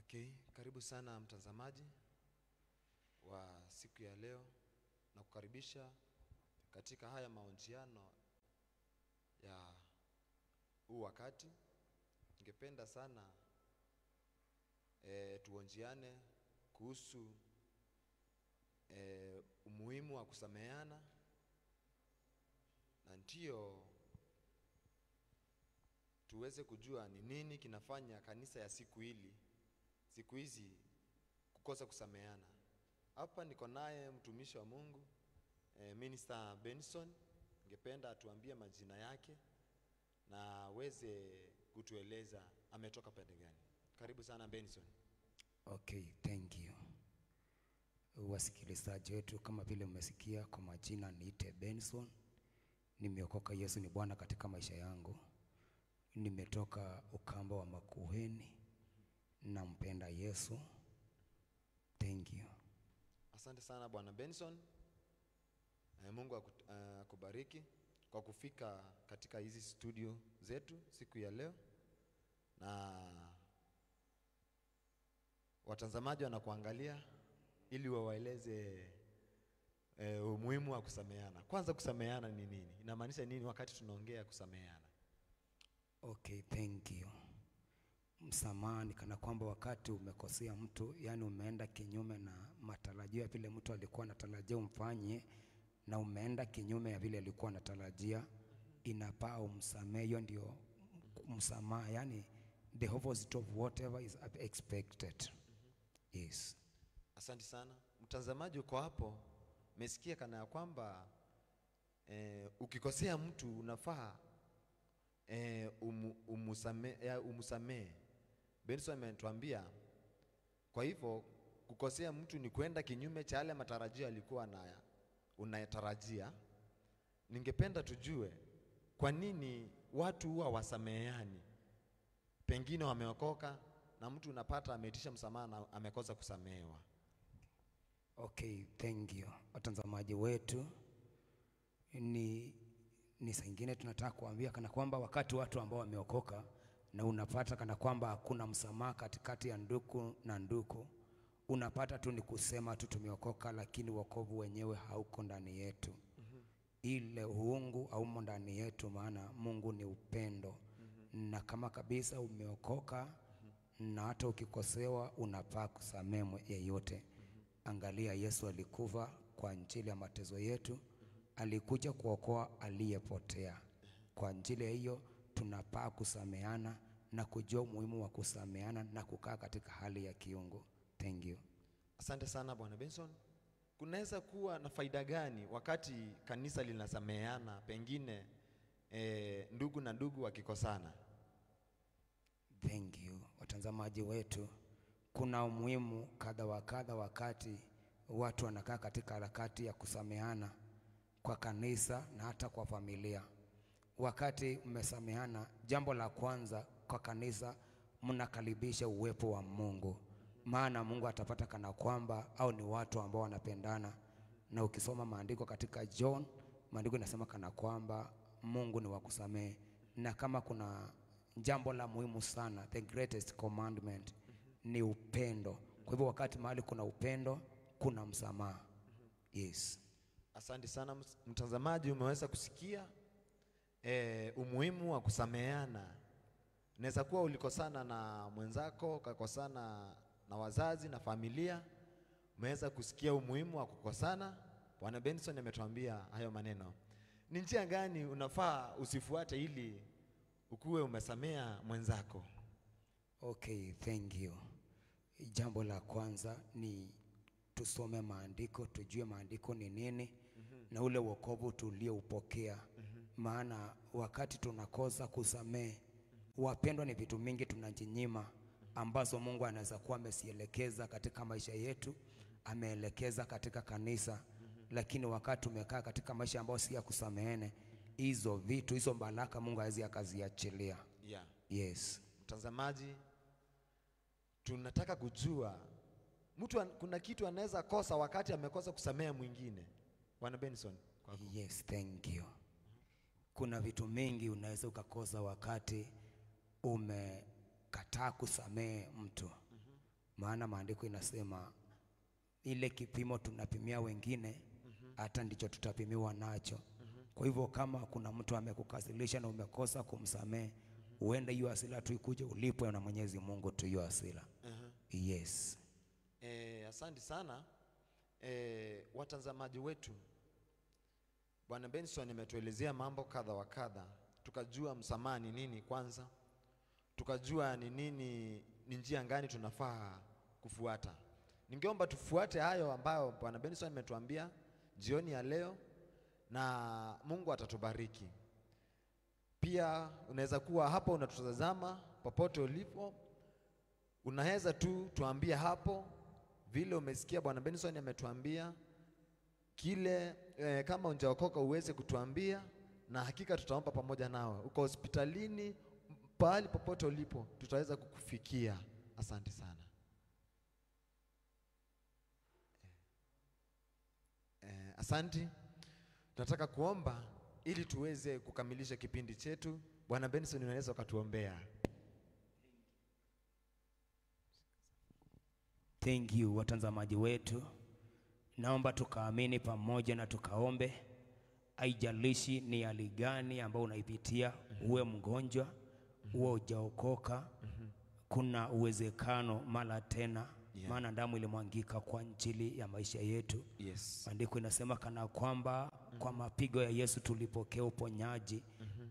Okay, karibu sana mtazamaji wa siku ya leo na kukaribisha katika haya mahojiano ya huu wakati. Ningependa sana tuonjiane kuhusu umuhimu wa kusameheana, na ndio tuweze kujua ni nini kinafanya kanisa ya siku hizi kukosa kusameheana. Hapa niko naye mtumishi wa Mungu Minister Benson. Ningependa atuambie majina yake na aweze kutueleza ametoka pande gani. Karibu sana Benson. Okay, thank you. Wasikilizaji wetu, kama vile mmesikia, kwa majina niite Benson. Nimeokoka, Yesu ni Bwana katika maisha yangu. Nimetoka ukamba wa Makueni. Nampenda Yesu. Thank you. Asante sana Bwana Benson. Mungu akubariki kwa kufika katika hizi studio zetu siku ya leo, na watazamaji wanakuangalia ili wawaeleze umuhimu wa kusameheana. Kwanza, kusameheana ni nini? Inamaanisha nini wakati tunaongea kusameheana? Okay, thank you. Msamaha ni kana kwamba wakati umekosea mtu, yani umeenda kinyume na matarajio ya vile mtu alikuwa anatarajia umfanye, na umeenda kinyume ya vile alikuwa anatarajia, inafaa umsamehe. Hiyo ndio msamaha, yani the opposite of whatever is expected. Yes. Asante sana. Mtazamaji uko hapo, umesikia kana ya kwamba ukikosea mtu unafaa umusamehe. Benson ametuambia, kwa hivyo kukosea mtu ni kwenda kinyume cha yale matarajio alikuwa unayatarajia. Ningependa tujue kwa nini watu huwa wasameheani. Pengine wameokoka na mtu unapata ameitisha msamaha na amekosa kusamehewa. Okay, thank you. Watazamaji wetu, ni saa nyingine tunataka kuambia kana kwamba wakati watu ambao wameokoka na unapata kana kwamba hakuna msamaha katikati ya ndugu na ndugu, unapata tu ni kusema tu tumeokoka, lakini wokovu wenyewe hauko ndani yetu. Ile uungu haumo ndani yetu, maana Mungu ni upendo. Na kama kabisa umeokoka na hata ukikosewa unafaa kusamehe yeyote. Angalia, Yesu alikufa kwa ajili ya mateso yetu. Alikuja kuokoa aliyepotea. Kwa ajili ya hiyo tunafaa kusameheana na kujua umuhimu wa kusameheana na kukaa katika hali ya kiungu. Thank you. Asante sana Bwana Benson. Kunaweza kuwa na faida gani wakati kanisa linasameheana, pengine ndugu na ndugu wakikosana? Thank you. Watazamaji wetu, kuna umuhimu kadha wa kadha wakati watu wanakaa katika harakati ya kusameheana kwa kanisa na hata kwa familia. Wakati mmesameheana, jambo la kwanza kwa kanisa, mnakaribisha uwepo wa Mungu. Maana Mungu atapata kana kwamba au ni watu ambao wanapendana. Na ukisoma maandiko katika John, maandiko inasema kana kwamba Mungu ni wa kusamehe. Na kama kuna jambo la muhimu sana, the greatest commandment ni upendo. Kwa hivyo wakati mahali kuna upendo, kuna msamaha. Yes. Asante sana mtazamaji, umeweza kusikia umuhimu wa kusameheana. Inaweza kuwa ulikosana na mwenzako, ukakosana na wazazi na familia. Umeweza kusikia umuhimu wa kukosana. Bwana Benson ametuambia hayo maneno. Ni njia gani unafaa usifuate ili ukuwe umesamea mwenzako? Okay, thank you. Jambo la kwanza ni tusome maandiko, tujue maandiko ni nini, na ule wokovu tulioupokea. Maana wakati tunakosa kusamehe, wapendwa, ni vitu mingi tunajinyima ambazo Mungu anaweza kuwa amesielekeza katika maisha yetu, ameelekeza katika kanisa. Lakini wakati tumekaa katika maisha ambayo si ya kusameheana, hizo vitu, hizo baraka Mungu hawezi akaziachilia. Yeah. Yes. Mtazamaji, tunataka kujua kuna kitu anaweza kosa wakati amekosa kusamehe mwingine. Bwana Benson, kwako. Yes, thank you. Kuna vitu mingi unaweza ukakosa wakati umekataa kusamehe mtu. maana maandiko inasema ile kipimo tunapimia wengine hata ndicho tutapimiwa nacho. Kwa hivyo kama kuna mtu amekukasirisha na umekosa kumsamehe, huenda hiyo hasira tu ikuje ulipwe na Mwenyezi Mungu tu hiyo hasira. Yes. Asante sana. Watazamaji wetu, Bwana Benson ametuelezea mambo kadha wa kadha. Tukajua msamaha ni nini kwanza. Tukajua ni nini, ni njia gani tunafaa kufuata. Ningeomba tufuate hayo ambayo Bwana Benson ametuambia jioni ya leo, na Mungu atatubariki. Pia unaweza kuwa hapo unatutazama popote ulipo, unaweza tu tuambie hapo vile umesikia Bwana Benson ametuambia kile. Kama unjaokoka uweze kutuambia, na hakika tutaomba pamoja nawe. Uko hospitalini, pahali popote ulipo, tutaweza kukufikia. Asante sana. Asante. Tunataka kuomba ili tuweze kukamilisha kipindi chetu. Bwana Benson, unaweza ukatuombea? Thank you watazamaji wetu. Naomba tukaamini pamoja na tukaombe. Haijalishi ni hali gani ambayo unaipitia, uwe mgonjwa, uwe hujaokoka, kuna uwezekano mara tena. Maana damu ilimwangika kwa ajili ya maisha yetu. Andiko inasema kana kwamba kwa mapigo ya Yesu tulipokea uponyaji.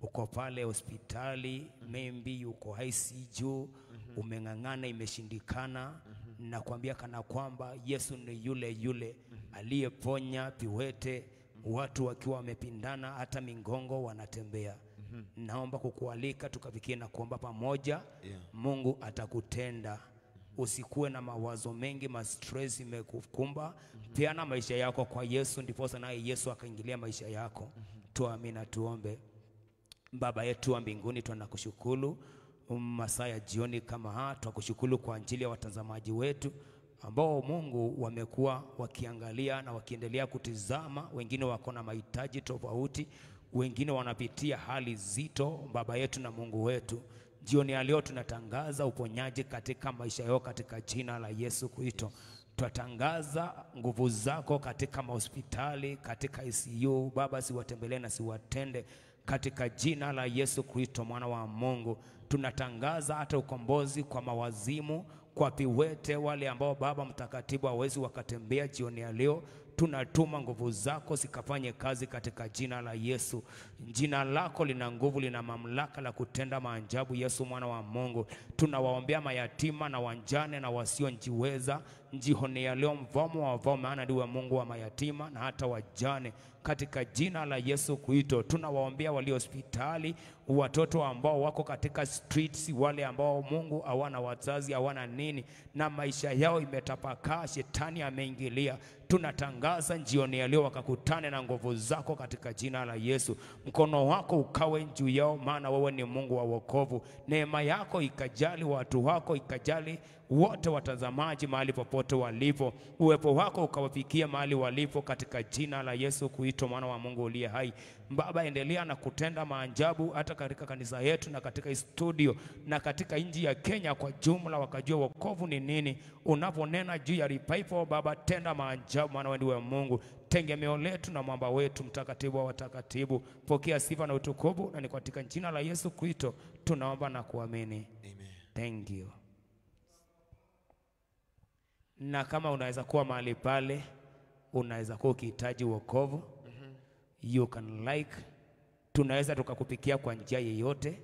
Uko pale hospitali, maybe uko ICU, umeng'ang'ana imeshindikana, na kuambia kana kwamba Yesu ni yule yule aliyeponya viwete, watu wakiwa wamepindana hata mingongo wanatembea. Naomba kukualika tukafikie na kuomba pamoja. Mungu atakutenda. Usikuwe na mawazo mengi, stress imekukumba. Peana maisha yako kwa Yesu, ndipo naye Yesu akaingilia maisha yako. Tuamini, tuombe. Baba yetu wa mbinguni, tunakushukuru masaa ya jioni kama haya. Tunakushukuru kwa ajili ya watazamaji wetu ambao Mungu wamekuwa wakiangalia na wakiendelea kutizama. Wengine wako na mahitaji tofauti, wengine wanapitia hali zito. Baba yetu na Mungu wetu, jioni ya leo tunatangaza uponyaji katika maisha yao katika jina la Yesu Kristo. Tunatangaza nguvu zako katika hospitali, katika ICU. Baba, siwatembelee na siwatende katika jina la Yesu Kristo mwana wa Mungu. Tunatangaza hata ukombozi kwa mawazimu, kwa viwete wale ambao Baba mtakatifu hawezi wakatembea jioni ya leo. Tunatuma nguvu zako zikafanye kazi katika jina la Yesu. Jina lako lina nguvu, lina mamlaka la kutenda maajabu. Yesu mwana wa Mungu, tunawaombea mayatima na wanjane na wasiojiweza jioni ya leo. Mfalme wa wafalme, maana ndiwe Mungu wa mayatima na hata wajane, katika jina la Yesu Kristo. Tunawaombea walio hospitali, watoto ambao wako katika streets, wale ambao Mungu hawana wazazi, hawana nini, na maisha yao imetapakaa, shetani ameingilia. Tunatangaza jioni ya leo wakakutane na nguvu zako katika jina la Yesu. Mkono wako ukawe juu yao, maana wewe ni Mungu wa wokovu. Neema yako ikajali watu wako, ikajali wote watazamaji mahali popote walipo. Uwepo wako ukawafikia mahali walipo katika jina la Yesu Kristo mwana wa Mungu uliye hai. Baba, endelea na kutenda maajabu hata katika kanisa yetu na katika studio na katika nchi ya Kenya kwa jumla, wakajua wokovu ni nini. Unaponena juu ya revival, Baba, tenda maajabu, maana wewe ndiwe Mungu, tegemeo letu na mwamba wetu, mtakatifu wa watakatifu. Pokea sifa na utukufu, na ni katika jina la Yesu Kristo tunaomba na kuamini. Amen. Thank you. Na kama unaweza kuwa mahali pale, unaweza kuwa ukihitaji wokovu, you can like, tunaweza tukakupikia kwa njia yeyote.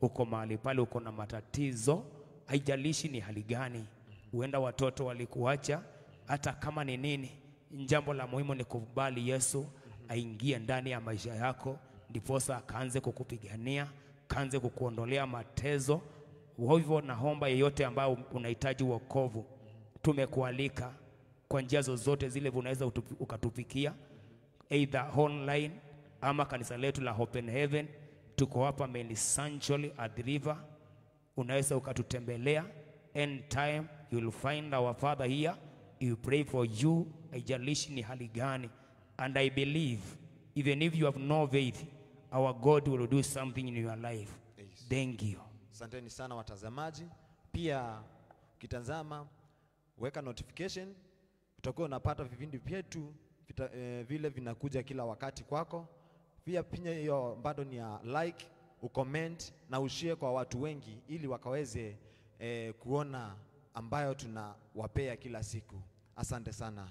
Uko mahali pale, uko na matatizo, haijalishi ni hali gani. Huenda watoto walikuacha, hata kama ni nini, jambo la muhimu ni kukubali Yesu aingie ndani ya maisha yako, ndiposa akaanze kukupigania, kaanze kukuondolea matezo. Hivyo naomba yeyote ambao unahitaji wokovu, tumekualika kwa njia zozote zile unaweza ukatufikia, either online ama kanisa letu la Open Heaven. Tuko hapa Main Sanctuary at River. Unaweza ukatutembelea anytime. You will find our Father here. He will pray for you, haijalishi ni hali gani. And I believe even if you have no faith, our God will do something in your life. Yes. Thank you. Asanteni sana watazamaji. Pia ukitazama weka notification, utakuwa unapata vipindi vyetu vile vinakuja kila wakati kwako. Pia pinya hiyo bado ni ya like, ucomment na ushare kwa watu wengi, ili wakaweze kuona ambayo tunawapea kila siku. Asante sana.